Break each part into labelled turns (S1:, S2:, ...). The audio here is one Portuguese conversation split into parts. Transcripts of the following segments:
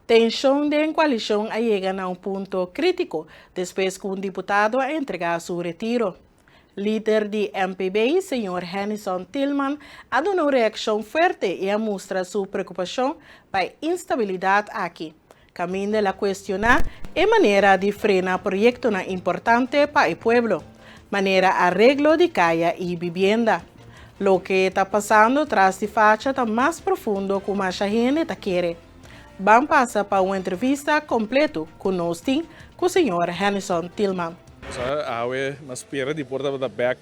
S1: Tensão de coalição chega a um ponto crítico depois que um deputado entregar seu retiro. Líder de MPB, Sr. Henderson Tillman, ha dado uma reação forte e mostra sua preocupação para a instabilidade aqui. Caminho a questionar a maneira de frenar projetos importantes para o povo, maneira arreglo de calle e vivienda. Lo que está passando traz de facha está mais profundo como a gente está querendo. Vamos passar para uma entrevista completa conosco com o Sr. Henderson Tillman.
S2: Na espera de portar da back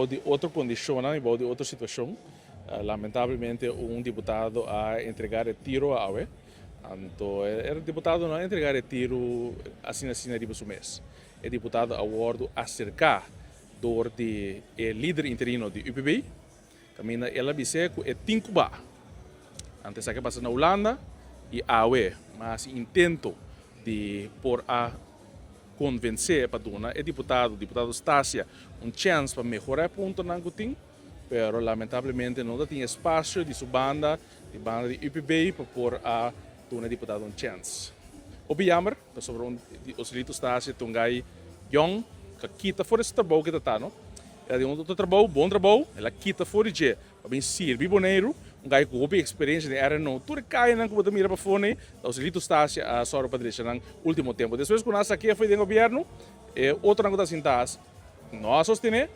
S2: de outra condição e de outra situação. Lamentavelmente, deputado a entregar o tiro a AUE. Então, o deputado não entregar o tiro assim de mês. O deputado a bordo acercar do líder interino de UPB. Caminha ela disse que é Tinkuba. Antes que passa na Holanda e AUE, mas intento de por a convencer para dona o deputado Stácia chance para melhorar o ponto na Gutim, pero lamentavelmente não tem espaço de sua banda de UPB para pôr a dona deputado chance. O jammer, sobre o Silito Stácia tungai young, que quita fora esse trabalho que está no. Ela tem outro trabalho, bom trabalho, ela quita fora de para bem servir boneiro, gai com a experiência de RNO, tudo cai na como mira para fone, o Silito Stácia a sora para deixar no último tempo. Depois quando nós aqui foi do governo, outro não está sentados, nós sostener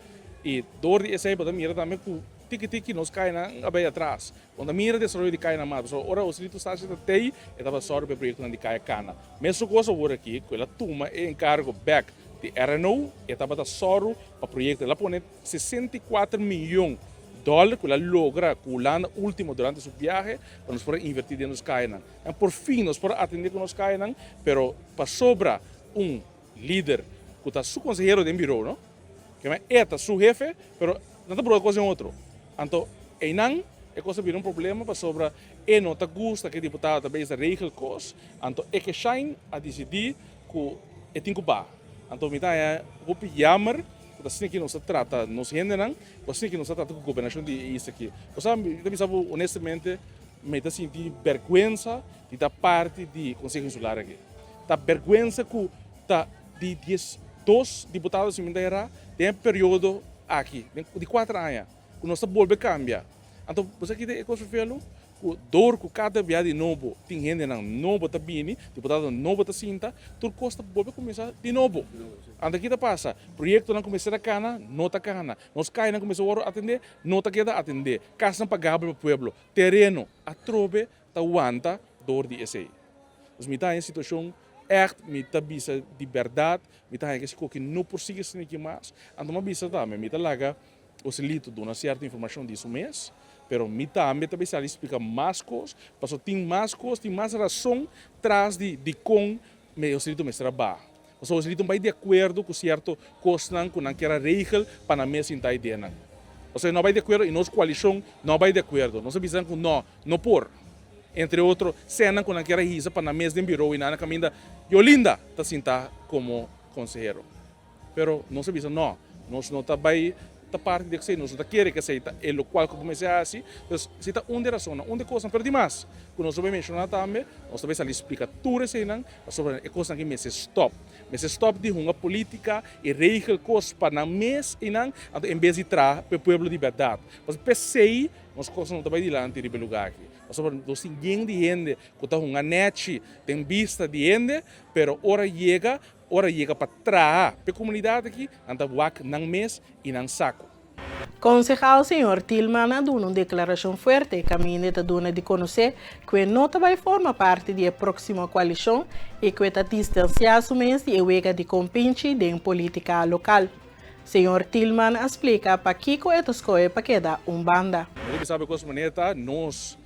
S2: e dor de esse para mira também com tiki nos cai na bem atrás. Quando a mira de de cai na mata, ora o Silito Stácia tem estava sora para projeto de cai cana. Mesmo coisa agora aqui, com ela toma e encargo back de RNO, estava soro para projeto, ela põe 64 milhões dólar que ela logra com o último durante seu viagem para nos poder invertir em nos cainan. E por fim nos poder atender com nos cainan, pero para sobra líder que está su consejero de bureau, não? Que é su jefe, pero não está por coisa em outro. Então, não é coisa vir problema para sobra e não está gusta que o deputado também está regel cos, então é que shine a decidir que é tinco ba. Então, me dá o jammer assim que não se trata, não se rende não, assim que não se trata com a governação de isso aqui. Você sabe, honestamente, me dá sentir vergonha de da parte do Conselho Insular aqui. Tá vergonha que tá de 2 deputados em Mindaira tem um período aqui, de 4 anos, que nós volve a cambiar. Então, você aqui tem coisa feio, o dor que cada vez de novo tem gente não está bem, deputado não está cinta, tudo custa volve a começar de novo. Anda aqui passa, projeto não começa a cana, não está cana, nos cai não começa a atender, não está queda atender, casa pagável para o povo, terreno, a trove, está aguanta dor de esse. Mas me está em situação echt, me está bisa de verdade, me está em que não persigue se nem mais, então me bisa também, me está laga o selito de uma certa informação disso mês. Pero me também se explica mais coisas, porque tem mais coisas, tem mais razão atrás de com o Silito me trabalha. O Silito vai de acordo com certo coisa que não quer regel para a mesa sentar dentro. Ou seja, não vai de acordo e nossa coalição não vai de acordo. Nós avisamos que não por. Entre outros, cena que não quer risa para a mesa de bureau e na caminha Yolinda está sentar como conselheiro. Pero nós avisamos não, nós não está bem da parte de que nós não queremos que seja o qual comece assim, então se está onde razão, onde coisa perde mais, quando nós vamos mencionar também, nós também se explica tudo isso não, sobre a coisa que me se stop de uma política e regel coisas para na mês e não, em vez de trazer para o povo de verdade, mas pensei nós coisas não também dilante de lugar aqui, sobre nós ninguém de gente que está uma net tem vista de gente, pero hora chega para trazer para a comunidade aqui, anda wak nang mês e nang saco.
S1: Concejal Sr. Tillman ha dado uma declaração forte que a minha está dando de conhecer que não vai formar parte da próxima coalição e que está distanciado mesmo de wega de compinche de política local. Sr. Tillman explica para que esta escolha para quedar banda.
S2: Você sabe que maneira nós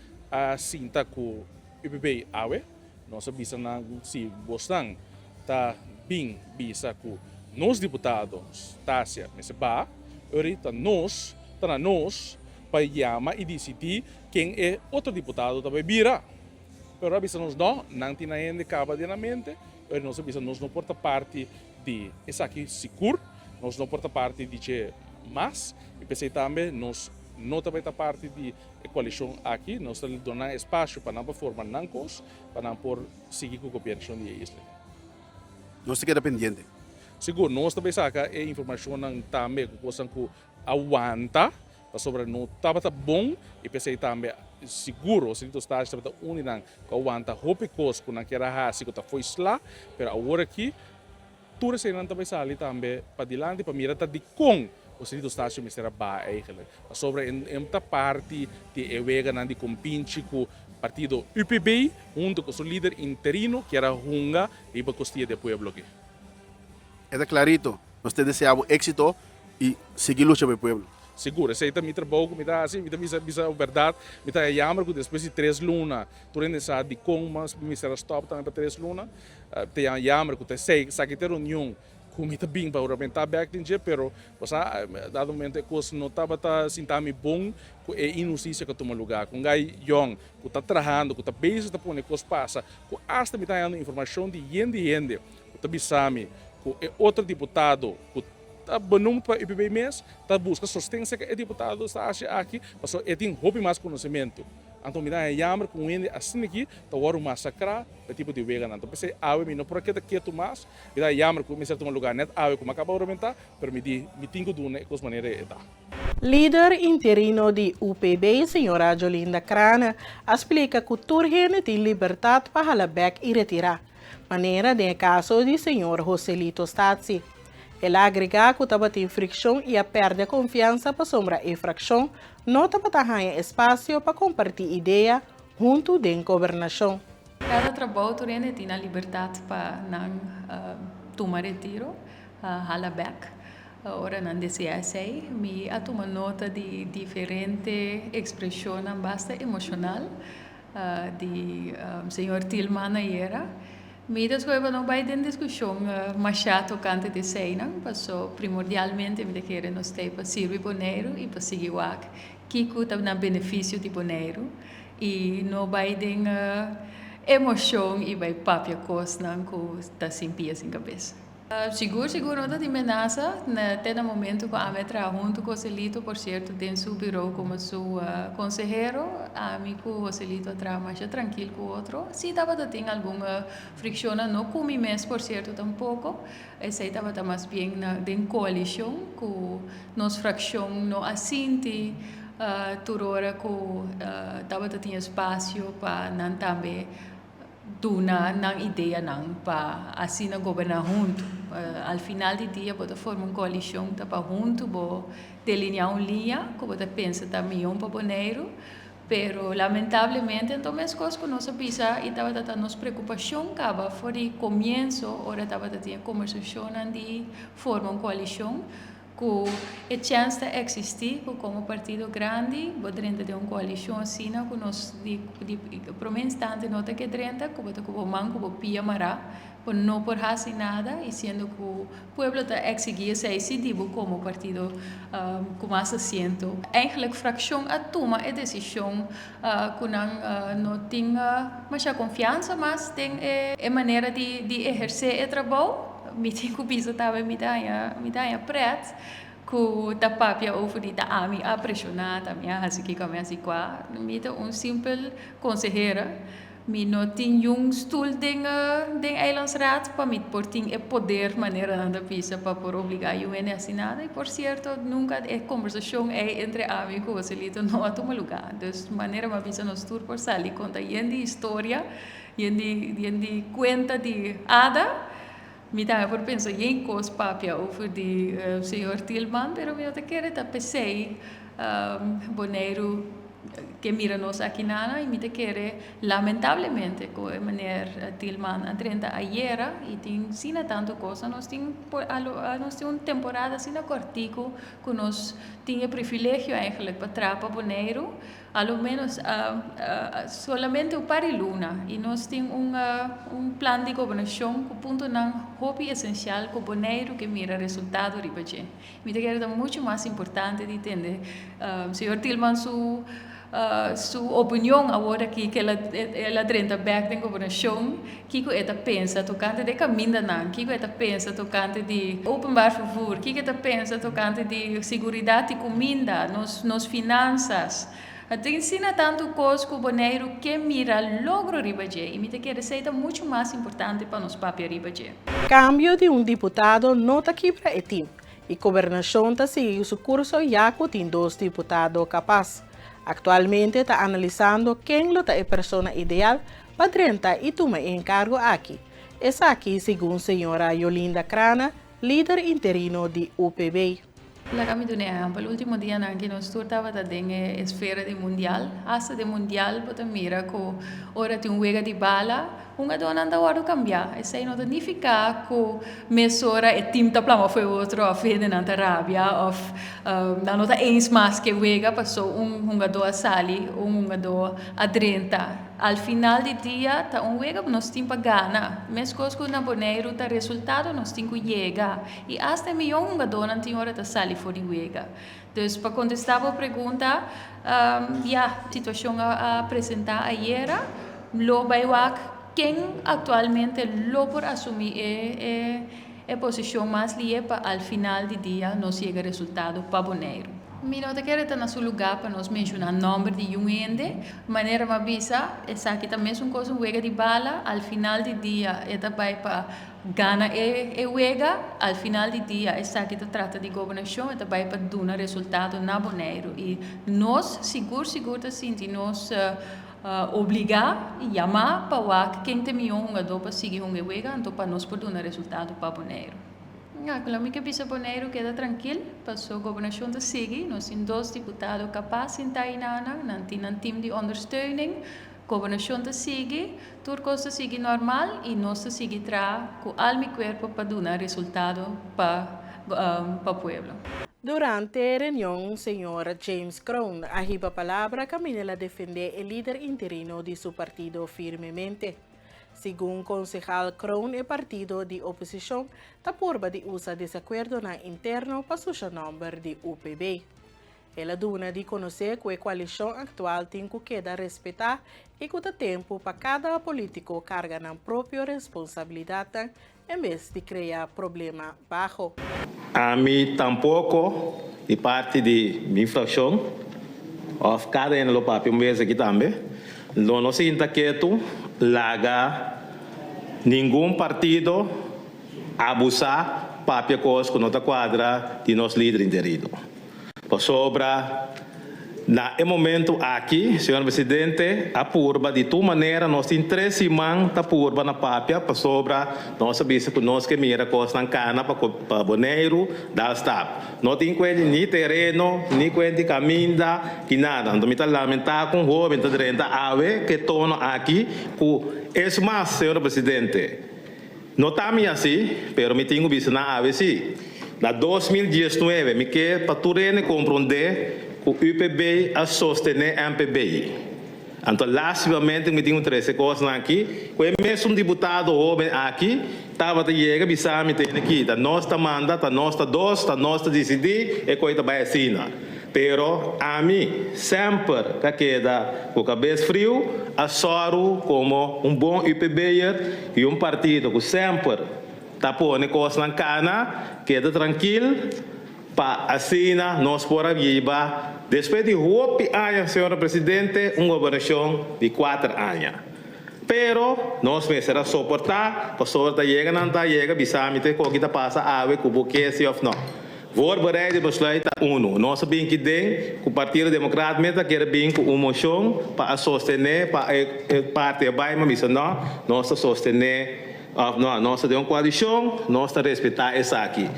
S2: sinta que o UPB awe, nós sabemos que se gostam tá bem bisa que nós deputados Tácia nesse bar, ahorita nós para chamar e decidir quem é outro deputado também virá. Pero avisa nós não tem ainda acaba de na mente, nós avisa nós não porta parte de essa aqui seguro, nós não porta parte de mas e pensei também nós não também está parte da coalição aqui, nós estamos dando espaço para não formar nancos, para não por seguir com a cooperação de isla.
S3: Não se queda pendiente.
S2: Seguro, nós também saca a informação também que possam aguentar, sobre não estava bom e pensei também seguro, se tu estás estava unindo que aguenta roupa coisa que não quer raça que foi lá, mas agora aqui tudo se não também sai também para dilante para mirar de com o se tu estás me será ba eigenlijk sobre esta parte de evega não de compinche com partido UPB junto com o líder interino que era Hunga e para costia do pueblo aqui.
S3: Está clarito. Nós desejamos éxito e seguir luta pelo pueblo.
S2: Seguro, se está me trabalho, me dá assim, me dá a verdade, me dá jammer que depois de 3 lunas, tu ainda sabe de como, mas me será stop também para 3 lunas, tem a jammer que te sei, sabe ter reunião, com me tá bem para aumentar back de pero, você dado momento que você não estava tá sentando bom, é injustiça que toma lugar, com gai young, que está trabalhando, que está bem está pondo coisa passa, que hasta me dá informação de gente, que está bisame, que é outro deputado, que está bonito para o IPB mês, está buscando sustância que o deputado está aqui, mas ele tem roupa mais conhecimento. Então, me dá a jammer com ele assim aqui, está agora massacrar o tipo de vegano. Então, pensei, me não por que quieto mais, me dá a jammer com me certo lugar, net como acaba de aumentar, mas me tenho de uma maneira está.
S1: Líder interino de UPB, senhora Jolinda Crana, explica que o Turgene tem liberdade para halabek e retirar, maneira de caso do senhor Joselito Stazzi. Ele agrega que estava tem fricção e a perde a confiança para sombra e fração, não estava tendo espaço para compartilhar ideia junto da governação.
S4: Cada trabalho tem a liberdade para não tomar retiro, halabek. Ora não deseja me a tomar nota de diferente expressão basta emocional de senhor Tilman era. Midas que eu não vai ter discussão mais chato cante de cena, passou primordialmente me querer nos ter para servir boneiro e para seguir o ac, que custa na benefício de boneiro e não vai ter emoção e vai papia coisa não que está sem pies em cabeça. Seguro não tem ameaça, até no momento que a me trabalha junto com o Joselito, por certo, tem seu bureau como seu consejero, amigo Joselito trabalha mais tranquilo com o outro. Se estava tem alguma fricção, não com mim mesmo, por certo, tampouco. Esse estava mais bem na coalição, com nossa fração não assente, turora que estava tinha espaço para não também duna nang ideia nang pa assim na governar junto. Al final do dia, bota forma uma coalição tá para junto, bo delinear uma linha, que bota pensa tá milhão para boneiro, pero lamentavelmente então as coisas que nós pisa e tava tá nos preocupação cava foi começo, ora tava tinha conversação de formar uma coalição que a chance de existir como partido grande, dentro de uma coalição assim, que nós, por um instante, nota que dentro, que o manco, o pia mará, por não por fazer nada, e sendo que o povo está exigindo se decidiu como partido com mais assento. Eigenlijk, fração a toma a decisão que não tem mais a confiança, mas tem a maneira de exercer o trabalho. Me tenho que também me dá preto que da papia over die ami a pressionar também assim que como assim qua me dá simples consejera me não tem stoel den eilandsraad para me por tem é poder maneira anda pisa para por obrigar eu a assinar e por certo nunca é conversação é entre amigos Joselito não a tomar lugar dus maneira uma pisa nos tour por sali conta e de história e de conta de ada. Me dá por pensar em coisas papia over de senhor Tilman, pero eu te quero te pensei boneiro que mira nos aqui nana e me te quero lamentavelmente com a maneira Tilman a 30 ayer e tem sina tanto coisa nós tem uma temporada sina cortico que nós tinha privilégio eigenlijk para trapa boneiro ao menos solamente o pariluna e nós temos plano de governação que ponto não hobby essencial que o boneiro que mira resultado ribaje. Me te quero muito mais importante de entender senhor Tilman sua opinião agora aqui que ela drenta back da governação, que ela pensa tocante de caminho não, que ela pensa tocante de openbaar vervoer, que ela pensa tocante de segurança e comida, nos finanças. Te ensina tanto coisa que o boneiro que mira logro ribaje e me te que receita muito mais importante para nos papel ribaje.
S1: Cambio de diputado nota aqui para etim. E a governação está seguindo o curso já com 2 diputados capazes. Atualmente está analisando quem é a pessoa ideal para 30 e tomar encargo aqui. Essa aqui, segundo a senhora Yolinda Crana, líder interino de UPB.
S4: La kami dunia, pelo último dia na que nós estava da dengue esfera de mundial, hasta de mundial bota mira ko ora tem wega de bala, dona anda hora cambiar. Essa não significa que mesora e timta plama foi outro a fede na Arábia of na nota eens mais que wega passou dona sali, dona adrenta. Al final do dia, tá wega nós tem para ganhar. Mas coisa que na boneiro tá resultado nós tem que chegar. E hasta milhão dona tem hora tá sali fora de wega. Então, para contestar a pergunta, a situação a apresentar ayer, lo baiwak quem atualmente lo por assumir a posição mais livre para al final do dia nós chega resultado para boneiro. Mi nota que está no seu lugar para nós mencionar o nome de gente, maneira uma visa, essa aqui também é uma coisa wega de bala, al final do dia, esta vai para Gana wega, al final do dia, essa aqui trata de governação, esta vai para dar resultado na boneiro. E nós, seguro, assim, nós obrigar e chamar para quem tem para seguir wega, então para nós poder dar resultado para boneiro. Claro que bisa boneiro queda tranquilo, passou a governação de seguir, nós temos 2 diputados capazes em Tainana, nós temos um time de ondersteuning, governação de seguir, tudo coisa seguir normal e nós seguir com alma e corpo para dar resultado para o povo.
S1: Durante a reunião, o senhor James Crown arriba a palavra caminha a defender o líder interino de seu partido firmemente. Segundo o concejal Crown, o partido de oposição está por de usar desacordo na interno para o nome de UPB. Ela dona de conhecer que a coalição atual tem que respeitar e que o tempo para cada político carga na própria responsabilidade em vez de criar problema baixo.
S5: A mim tampouco, de parte de minha fração, of cada ano do papel mês aqui também, não se quieto, laga nenhum partido abusar papel coisa que não está quadra de nosso líder interino. Por sobra, no momento aqui, senhor presidente, a purba de tua maneira, nós temos 3 semanas da purba na papia, por sobra, nós sabemos que nós que mira coisa na cana para boneiro, da staff. Não tem coisa nem terreno, nem coisa de caminho, que nada. Então, me está lamentar com o jovem, está dentro da ave, que torna aqui, que é mais, senhor presidente. Não está assim, mas me tenho visto na ave, sim. Na 2019, me quer para tu compreender o UPB a sostener a MPB. Então, lastimamente, me tenho 13 coisas aqui. O mesmo deputado jovem aqui, estava a chegar, bisa me tem aqui. Da nossa manda, da nossa dos, da nossa decidir, e coisa vai assim. Pero, a mim, sempre que queda com a cabeça frio, assoro como bom UPB e partido que sempre está pondo coisas na cana, queda tranquilo, para assim nós podemos viver. Depois de 8 anos, senhor presidente, uma governação de 4 anos. Pero, nós precisamos suportar, para suportar chega, não está chega, bisamente, o que passa a ver com o buquê, se ou não. Vou bereid de besluiten uno. Nós sabemos que o Partido Democrático quer bem com uma moção para sostener, para a parte vai, mas não, nós sostener, nós temos uma coalição, nós respeitar essa aqui.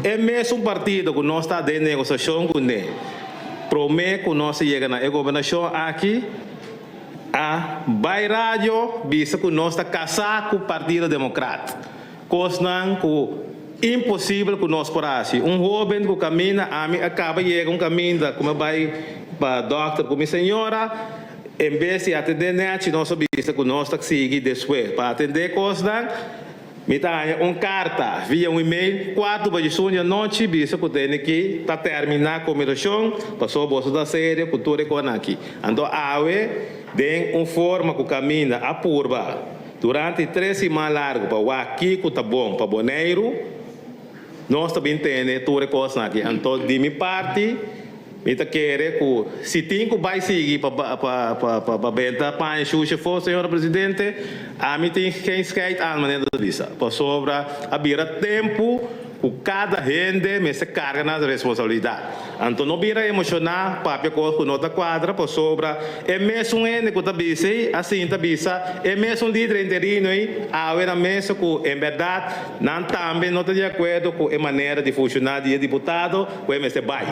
S5: É mesmo partido que nós está de negociação com ele. Promete que nós chega na governação aqui, a Bairradio, visa que nós está casado com o Partido Democrático. Coisa que impossível que nós possamos. Jovem que caminha, acaba de chegar caminho, como vai para o doutor, como senhora, em vez de atender net, nós sabemos que nós está seguindo depois. Para atender coisas, me dá carta via e-mail, 4 da noite, bisa que tem que para terminar a comissão, passou a bolsa da série, cultura com aqui. Então, tem forma que caminha a purba durante 3 semanas largo para o aqui que tá bom para boneiro, nós também temos tudo coisa aqui. Então, de minha parte, eu quero que se tem que vai seguir para venda para enxugar for, senhor presidente, a mim tem que esquecer a maneira de vista. Para sobra, abrir tempo, que cada gente me se carga na responsabilidade. Então, não vira emocionar, papel com nota quadra, para sobra, é mesmo que está bise, assim está bisa, é mesmo líder interino, a mesa que, em verdade, não também não está de acordo com a maneira de funcionar de deputado, com o MST vai.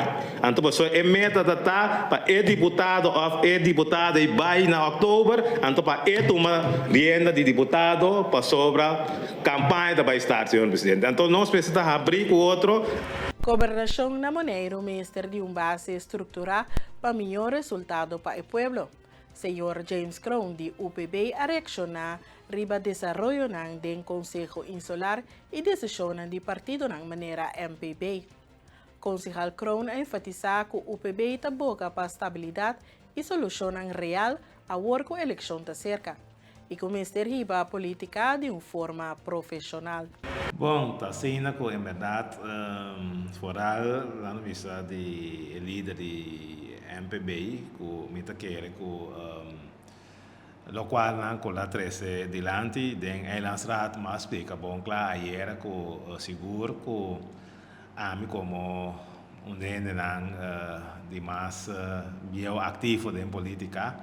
S5: Então, pessoal, é meta para o deputado ou deputada e vai na outubro, então, para uma rienda de deputado, para sobra, campanha da vai estar, senhor presidente. Então, nós precisamos abrir com o outro.
S1: Gobernação na Monero, ministro de base estrutural para melhor resultado para o pueblo. Senhor James Crown, de UPB, a reaccionar riba desarrollo del Consejo Insular e decisão de partido na maneira MPB. Concejal Crown enfatizar que o UPB está boca para estabilidade e solução real a work eleição está cerca. E começar riba a política de uma forma profissional.
S5: Bom, está sendo que, em verdade, fora lá no vista de líder de MPB, que me quer que lo qual não com a 13 dilante, den Eilandsraad mas explica bom claro ayer que seguro que a mim como dende de mais bio ativo em política.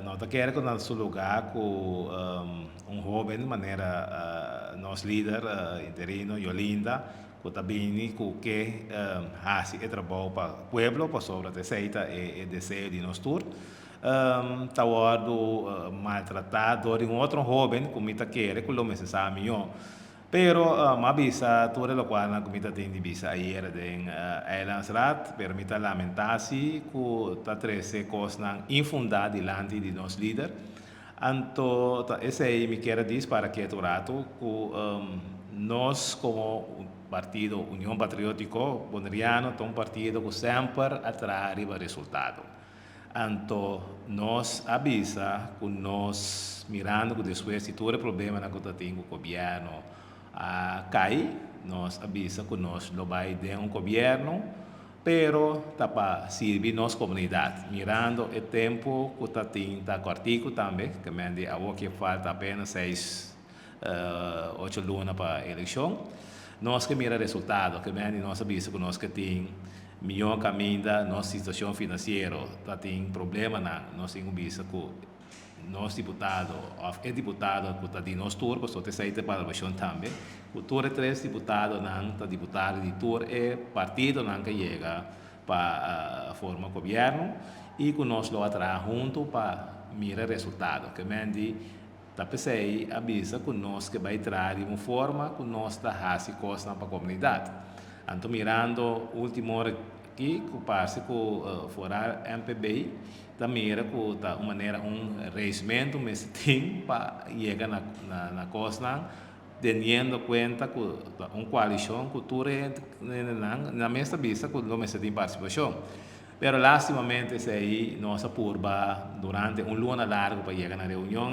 S5: Nós queremos que nosso lugar com jovem de maneira nosso líder interino Yolinda que também que faz o trabalho para o povo para sobre a receita e desejo de nós todos está maltratado de outro jovem que me quer que lo necessita melhor. Pero mabisa tudo lo qual na comita tem de bisa ayer den Eilandsraad permita lamentar-se que ta 13 coisas infundadas diante de nos líder. Anto esse aí me quer dizer para que tu rato que nós como partido União Patriótico Boneriano é partido que sempre atrai resultado. Anto nós avisa que nós mirando que depois se todo problema na conta tem com o governo cai, nós avisa que nós lo vai de governo, pero para servir nossa comunidade, mirando o tempo que está tá cortico também, que mende a que falta apenas 8 lunas para a eleição, nós que mira resultado, que mende nós avisa que nós que tem melhor caminho da nossa situação financeira, tá tem problema na nossa visa que nosso deputado, o deputado que está de nosso turno, só tem saída para a eleição também. O turno 3 deputados não está deputado de turno é partido não que chega para formar governo e que nós lo atrás junto para mirar resultado. Que mende tá pensei avisa que nós que vai trazer uma forma que nós está fazendo coisa para a comunidade. Então mirando último hora aqui que parece que fora MPB também era que uma maneira regimento mas tem para chegar na coisa tendo conta que coalição que tudo na mesma vista que não tem participação. Pero lastimamente sei nossa purba durante luna largo para chegar na reunião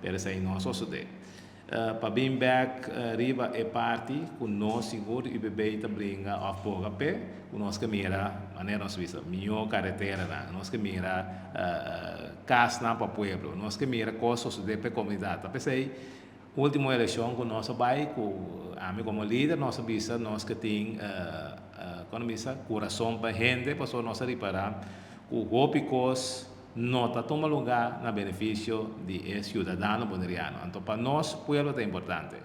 S5: pero sei não sucede. Para bem back riba e parte que nós seguro e bebê também a pouco pé que nós que mira maneira nós visa melhor carretera nós que mira casa na para pueblo nós que mira coisas de para comunidade tá pensei última eleição que nós vai com a mim como líder nós visa nós que tem economista coração para gente para só nós reparar o gópicos não está tomando lugar no benefício de cidadão boneriano. Então, para nós, o pueblo é importante.